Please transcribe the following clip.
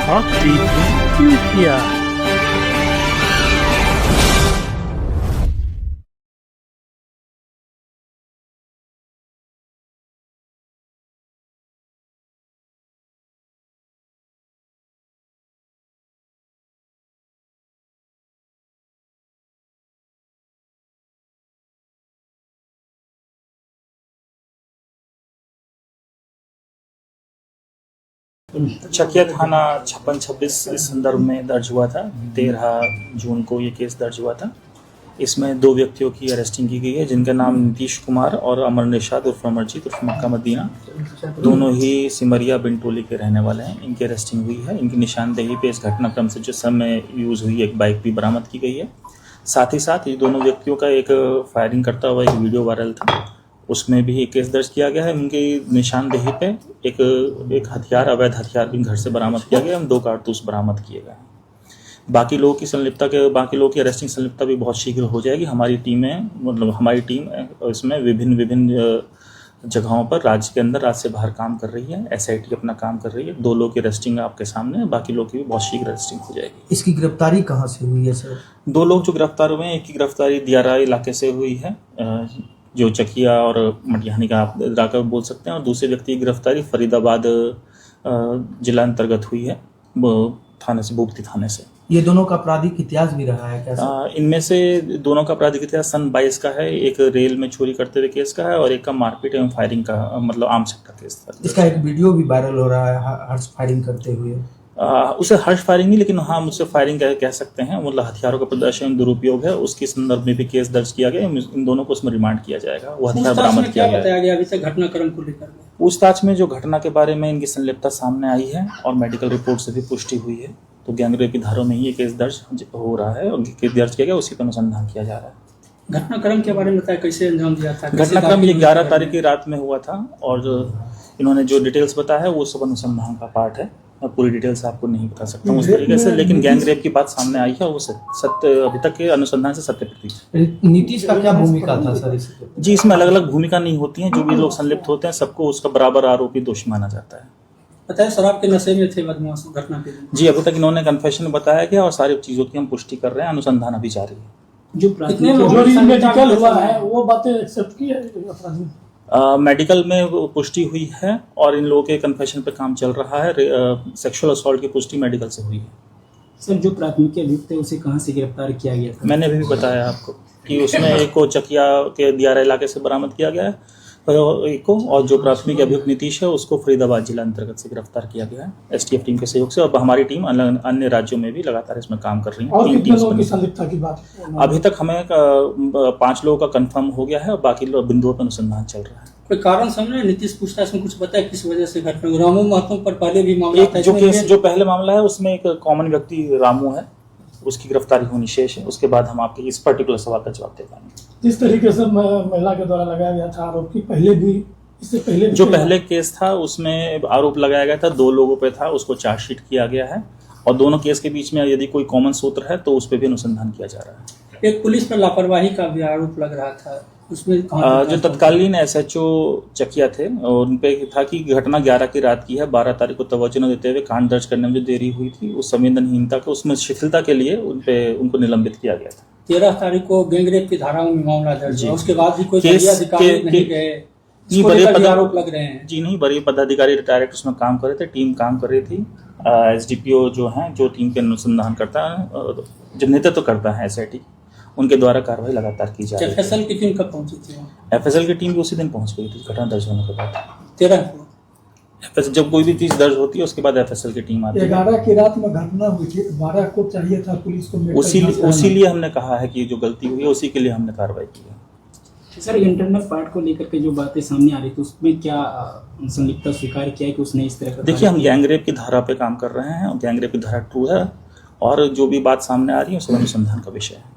Heartbeat India. Chakiya थाना 5626 इस संदर्भ में दर्ज हुआ था। 13 जून को ये केस दर्ज हुआ था। इसमें 2 व्यक्तियों की अरेस्टिंग की गई है, जिनका नाम नीतीश कुमार और अमर निषाद उर्फ अमरजीत उर्फ मक्का मदीना, दोनों ही सिमरिया बिनटोली के रहने वाले हैं। इनकी अरेस्टिंग हुई है। इनकी निशानदेही पे इस घटनाक्रम से जो समय यूज़ हुई एक बाइक भी बरामद की गई है। साथ ही साथ ये दोनों व्यक्तियों का एक फायरिंग करता हुआ एक वीडियो वायरल था, उसमें भी एक केस दर्ज किया गया है। उनकी निशानदेही पे एक हथियार, अवैध हथियार भी घर से बरामद किया गया है। 2 कारतूस बरामद किए गए हैं। बाकी लोगों की अरेस्टिंग संलिप्तता भी बहुत शीघ्र हो जाएगी। हमारी टीम इसमें विभिन्न जगहों पर राज्य के अंदर, राज्य से बाहर काम कर रही है। SIT अपना काम कर रही है। 2 लोग की अरेस्टिंग आपके सामने है, बाकी लोग की भी बहुत शीघ्र अरेस्टिंग हो जाएगी। इसकी गिरफ्तारी कहाँ से हुई है सर? 2 लोग जो गिरफ्तार हुए हैं, एक की गिरफ्तारी दियारा इलाके से हुई है, जो चकिया और मटिहानी का आप इलाका बोल सकते हैं, और दूसरे व्यक्ति की गिरफ्तारी फरीदाबाद जिला अंतर्गत हुई है, थाने से, भूपती थाने से। ये दोनों का आपराधिक इतिहास भी रहा है क्या? इनमें से दोनों का आपराधिक इतिहास सन 22 का है। एक रेल में चोरी करते हुए केस का है और एक का मारपीट एवं फायरिंग का, मतलब आर्म्स एक्ट का केस था। इसका एक वीडियो भी वायरल हो रहा है हर्ष फायरिंग करते हुए। उसे हर्ष फायरिंग नहीं, लेकिन हाँ, मुझसे फायरिंग कह सकते हैं। मतलब हथियारों का प्रदर्शन दुरुपयोग है, उसके संदर्भ में भी केस दर्ज किया गया। इन दोनों को उसमें रिमांड किया जाएगा। वो हथियार बरामद किया गया। अभी तक घटनाक्रम को लेकर पूछताछ में जो घटना के बारे में इनकी संलिप्तता सामने आई है और मेडिकल रिपोर्ट से भी पुष्टि हुई है, तो गैंगरेप की धाराओं में ही ये केस दर्ज हो रहा है और केस दर्ज किया गया, उसी पर अनुसंधान किया जा रहा है। घटनाक्रम के बारे में बताया, कैसे अंजाम दिया था? घटनाक्रम ये 11 तारीख की रात में हुआ था और इन्होंने जो डिटेल्स बताया है वो सब अनुसंधान का पार्ट है। मैं पूरी डिटेल्स आपको नहीं बता सकता हूँ उस तरीके से, लेकिन गैंगरेप की बात सामने आई है, वो सत्य, अभी तक के अनुसंधान से सत्य प्रतीत। नीतीश का क्या भूमिका था सर? जी, इसमें अलग अलग भूमिका नहीं होती है। जो भी लोग संलिप्त होते हैं सबको उसका बराबर आरोपी दोषी माना जाता है। बताया शराब के नशे में थे बदमाश घटना के दिन। जी, अभी तक इन्होंने कन्फेशन बताया गया और सारी चीजों की हम पुष्टि कर रहे हैं। अनुसंधान अभी जारी है। जो मेडिकल हुआ है वो बातें एक्सेप्ट की है अपराधी? मेडिकल में पुष्टि हुई है और इन लोगों के कन्फेशन पे काम चल रहा है। सेक्सुअल असॉल्ट की पुष्टि मेडिकल से हुई है। सर, जो प्राथमिकी अभियुक्त है उसे कहाँ से गिरफ्तार किया गया था? मैंने भी बताया आपको कि उसमें एक को चकिया के दियारा इलाके से बरामद किया गया है, एक को, और जो प्राथमिक अभियुक्त नीतीश है उसको फरीदाबाद जिला अंतर्गत से गिरफ्तार किया गया है STF टीम के सहयोग से। और हमारी टीम अन्य राज्यों में भी लगातार इसमें काम कर रही है। और कितने लोगों की संलिप्तता की बात? अभी तक हमें 5 लोगों का कंफर्म हो गया है और बाकी बिंदुओं पर अनुसंधान चल रहा है। कोई कारण समझ? नीतीश पूछताछ में कुछ बताया किस वजह से घटना? रामू महतो पर पहले भी मामला था। जो पहले मामला है उसमें एक कॉमन व्यक्ति रामू है, उसकी गिरफ्तारी होनी शेष है। उसके बाद हम आपके इस पर्टिकुलर सवाल का जवाब दे पाएंगे। जिस तरीके से महिला के द्वारा लगाया गया था आरोप की, पहले भी, इससे पहले जो पहले केस था उसमें आरोप लगाया गया था 2 लोगों पे था, उसको चार्जशीट किया गया है और दोनों केस के बीच में यदि कोई कॉमन सूत्र है तो उस पर भी अनुसंधान किया जा रहा है। एक पुलिस पर लापरवाही का भी आरोप लग रहा था, उसमें जो तत्कालीन SHO चकिया थे और उन पे था कि घटना 11 की रात की है। 12 तारीख को तवज्जो न देते हुए कांड दर्ज करने में जो देरी हुई थी, उस संवेदनहीनता को, उसमें शिथिलता के लिए उनको निलंबित किया गया था। 13 तारीख को गैंगरेप की धाराओं में मामला दर्ज हुआ, उसके बाद भी कोई अधिकारी नहीं गए। आरोप लग रहे हैं। जी नहीं, बड़े पदाधिकारी डायरेक्ट उसमें काम कर रहे थे, टीम काम कर रही थी। SDPO जो हैं, जो टीम के अनुसंधान करता है, जो नेतृत्व करता है SIT, उनके द्वारा कार्रवाई लगातार की जा रही है। FSL की टीम कब पहुंची थी? FSL की टीम भी उसी दिन पहुंच गई थी घटना दर्ज होने के बाद। 13 को FSL जब कोई भी चीज दर्ज होती है उसके बाद FSL की टीम आती है। 11 की रात में घटना हुई थी, 12 को चाहिए था पुलिस को। उसी लिए हमने कहा है कि जो गलती हुई है उसी के लिए हमने कार्रवाई की है। सर, इंटरनल पार्ट को लेकर के जो बातें सामने आ रही थी उसमें क्या संलिप्तता स्वीकार किया है कि उसने इस तरह का? देखिए, हम गैंगरेप की धारा पे काम कर रहे हैं और गैंगरेप की धारा ट्रू है और जो भी बात सामने आ रही है उसका अनुसंधान का विषय है।